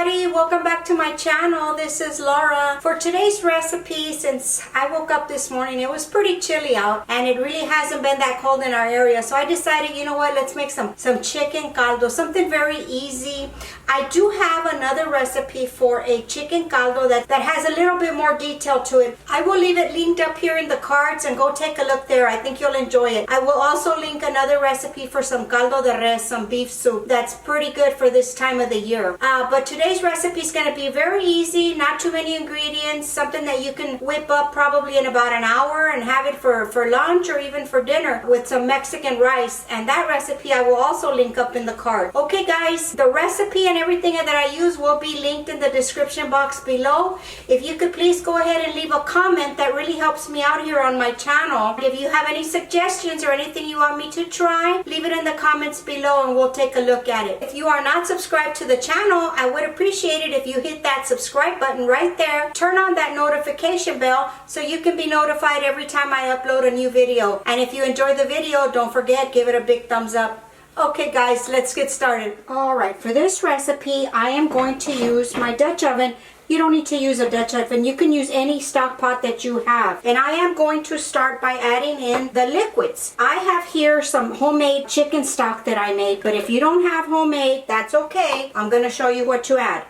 everybody, welcome back to my channel. This is Laura. For today's recipe, since I woke up this morning, it was pretty chilly out and it really hasn't been that cold in our area, so I decided, you know what, let's make some chicken caldo, something very easy. I do have another recipe for a chicken caldo that has a little bit more detail to it. I will leave it linked up here in the cards and go take a look there. I think you'll enjoy it. I will also link another recipe for some caldo de res, some beef soup. That's pretty good for this time of the year. But today's recipe is going to be very easy, not too many ingredients, something that you can whip up probably in about an hour and have it for lunch or even for dinner with some Mexican rice. And that recipe I will also link up in the card. Okay guys, the recipe and everything that I use will be linked in the description box below. If you could please go ahead and leave a comment, that really helps me out here on my channel. If you have any suggestions or anything you want me to try, leave it in the comments below and we'll take a look at it. If you are not subscribed to the channel, I would appreciate it if you hit that subscribe button right there. Turn on that notification bell so you can be notified every time I upload a new video. And if you enjoy the video, don't forget, give it a big thumbs up. Okay guys, let's get started. Alright, for this recipe, I am going to use my Dutch oven. You don't need to use a Dutch oven. You can use any stock pot that you have. And I am going to start by adding in the liquids. I have here some homemade chicken stock that I made, but if you don't have homemade, that's okay. I'm going to show you what to add.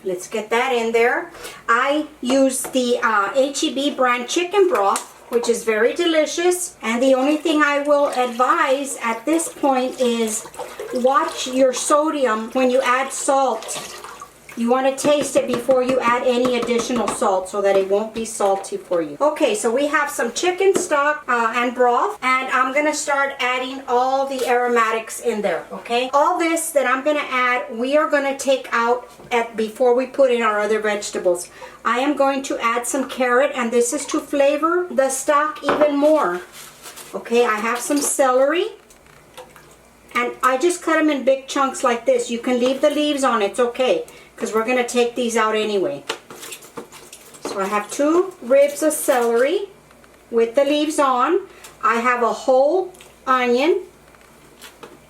Let's get that in there. I use the H-E-B brand chicken broth, which is very delicious. And the only thing I will advise at this point is watch your sodium when you add salt. You want to taste it before you add any additional salt so that it won't be salty for you. Okay, so we have some chicken stock and broth, and I'm going to start adding all the aromatics in there, okay? All this that I'm going to add, we are going to take out before we put in our other vegetables. I am going to add some carrot, and this is to flavor the stock even more. Okay, I have some celery, and I just cut them in big chunks like this. You can leave the leaves on, it's okay, because we're going to take these out anyway. So I have 2 ribs of celery with the leaves on. I have a whole onion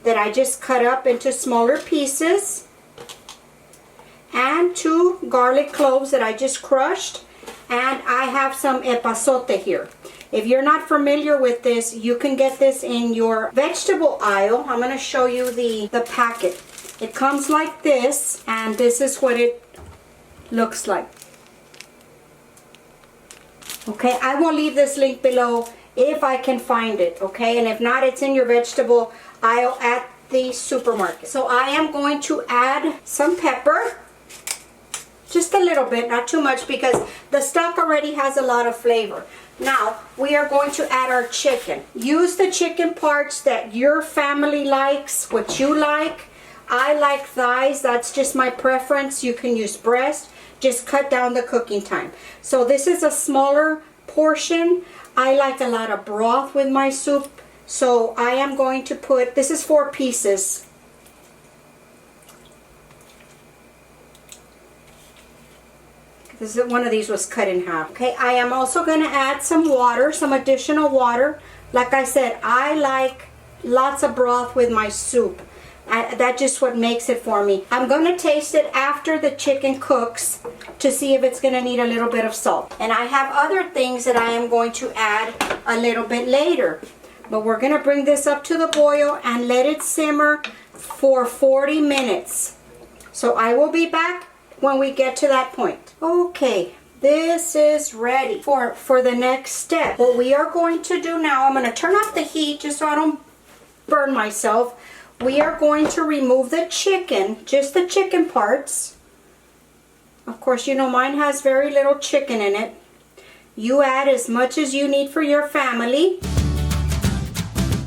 that I just cut up into smaller pieces, and 2 garlic cloves that I just crushed, and I have some epazote here. If you're not familiar with this, you can get this in your vegetable aisle. I'm going to show you the packet. It comes like this, and this is what it looks like. Okay, I will leave this link below if I can find it, okay? And if not, it's in your vegetable aisle at the supermarket. So I am going to add some pepper. Just a little bit, not too much, because the stock already has a lot of flavor. Now, we are going to add our chicken. Use the chicken parts that your family likes, what you like. I like thighs, that's just my preference. You can use breast, just cut down the cooking time. So this is a smaller portion. I like a lot of broth with my soup, so I am going to put, this is 4 pieces. This is, one of these was cut in half. Okay, I am also going to add some water, some additional water. Like I said, I like lots of broth with my soup. That's just what makes it for me. I'm going to taste it after the chicken cooks to see if it's going to need a little bit of salt. And I have other things that I am going to add a little bit later. But we're going to bring this up to the boil and let it simmer for 40 minutes. So I will be back when we get to that point. Okay, this is ready for the next step. What we are going to do now, I'm going to turn off the heat just so I don't burn myself. We are going to remove the chicken, just the chicken parts. Of course, you know mine has very little chicken in it. You add as much as you need for your family.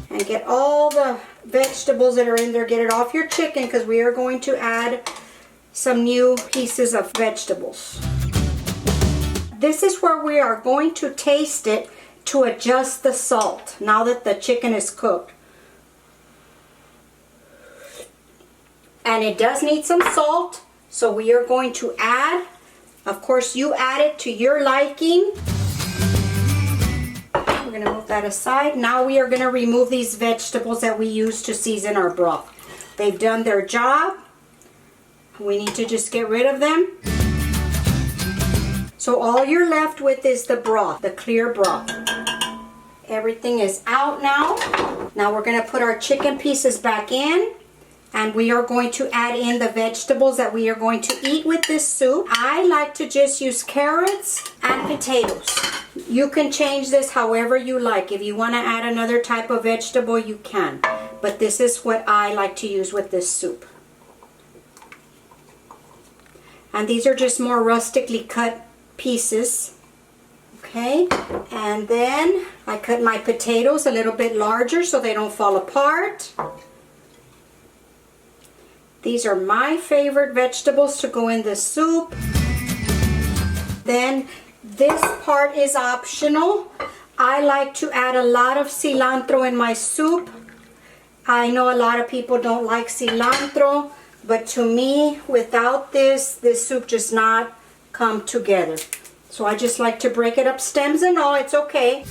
And get all the vegetables that are in there, get it off your chicken, because we are going to add some new pieces of vegetables. This is where we are going to taste it to adjust the salt now that the chicken is cooked. And it does need some salt, so we are going to add. Of course, you add it to your liking. We're going to move that aside. Now we are going to remove these vegetables that we use to season our broth. They've done their job. We need to just get rid of them. So all you're left with is the broth, the clear broth. Everything is out now. Now we're going to put our chicken pieces back in. And we are going to add in the vegetables that we are going to eat with this soup. I like to just use carrots and potatoes. You can change this however you like. If you want to add another type of vegetable, you can. But this is what I like to use with this soup. And these are just more rustically cut pieces. Okay, and then I cut my potatoes a little bit larger so they don't fall apart. These are my favorite vegetables to go in the soup. Then this part is optional. I like to add a lot of cilantro in my soup. I know a lot of people don't like cilantro, but to me, without this soup just not come together. So I just like to break it up, stems and all, it's okay.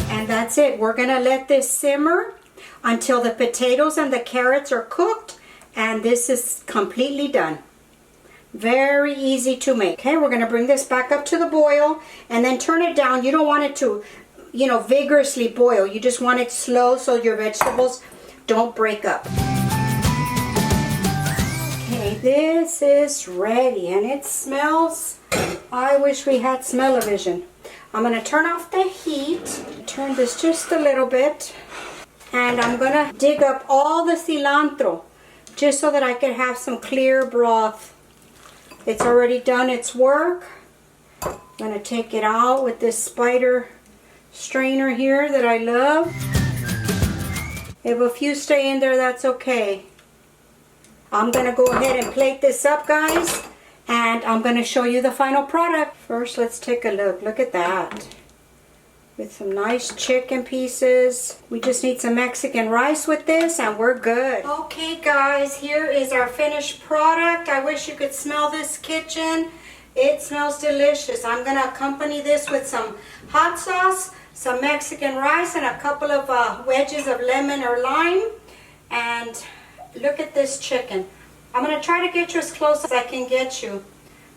And that's it. We're gonna let this simmer until the potatoes and the carrots are cooked, and this is completely done. Very easy to make. Okay, we're going to bring this back up to the boil and then turn it down. You don't want it to, vigorously boil. You just want it slow so your vegetables don't break up. Okay, this is ready and it smells. I wish we had smell-o-vision. I'm going to turn off the heat. Turn this just a little bit. And I'm going to dig up all the cilantro just so that I can have some clear broth. It's already done its work. I'm going to take it out with this spider strainer here that I love. If a few stay in there, that's okay. I'm going to go ahead and plate this up, guys. And I'm going to show you the final product. First, let's take a look. Look at that. With some nice chicken pieces. We just need some Mexican rice with this and we're good. Okay guys, here is our finished product. I wish you could smell this kitchen. It smells delicious. I'm going to accompany this with some hot sauce, some Mexican rice, and a couple of wedges of lemon or lime. And look at this chicken. I'm going to try to get you as close as I can get you.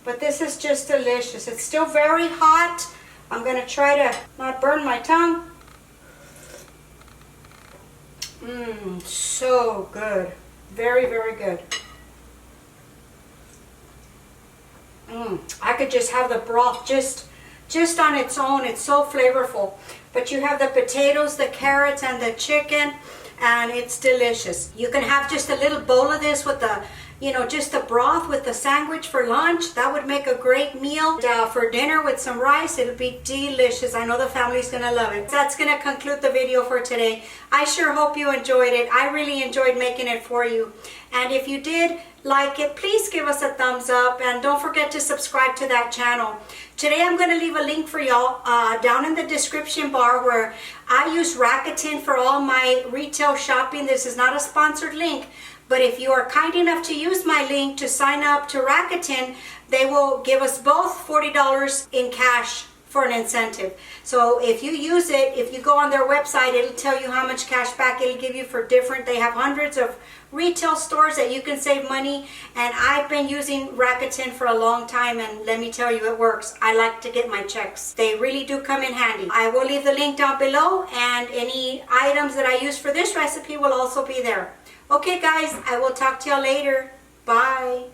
But this is just delicious. It's still very hot. I'm going to try to not burn my tongue. So good. Very, very good. I could just have the broth just on its own. It's so flavorful. But you have the potatoes, the carrots, and the chicken, and it's delicious. You can have just a little bowl of this with the just the broth with the sandwich for lunch. That would make a great meal. For dinner with some rice, it'll be delicious. I know the family's gonna love it. That's gonna conclude the video for today. I sure hope you enjoyed it. I really enjoyed making it for you. And if you did like it, please give us a thumbs up and don't forget to subscribe to that channel. Today I'm going to leave a link for y'all down in the description bar where I use Rakuten for all my retail shopping. This is not a sponsored link. But if you are kind enough to use my link to sign up to Rakuten, they will give us both $40 in cash for an incentive. So if you use it, if you go on their website, it'll tell you how much cash back it'll give you for different. They have hundreds of retail stores that you can save money. And I've been using Rakuten for a long time, and let me tell you, it works. I like to get my checks. They really do come in handy. I will leave the link down below, and any items that I use for this recipe will also be there. Okay guys, I will talk to y'all later. Bye.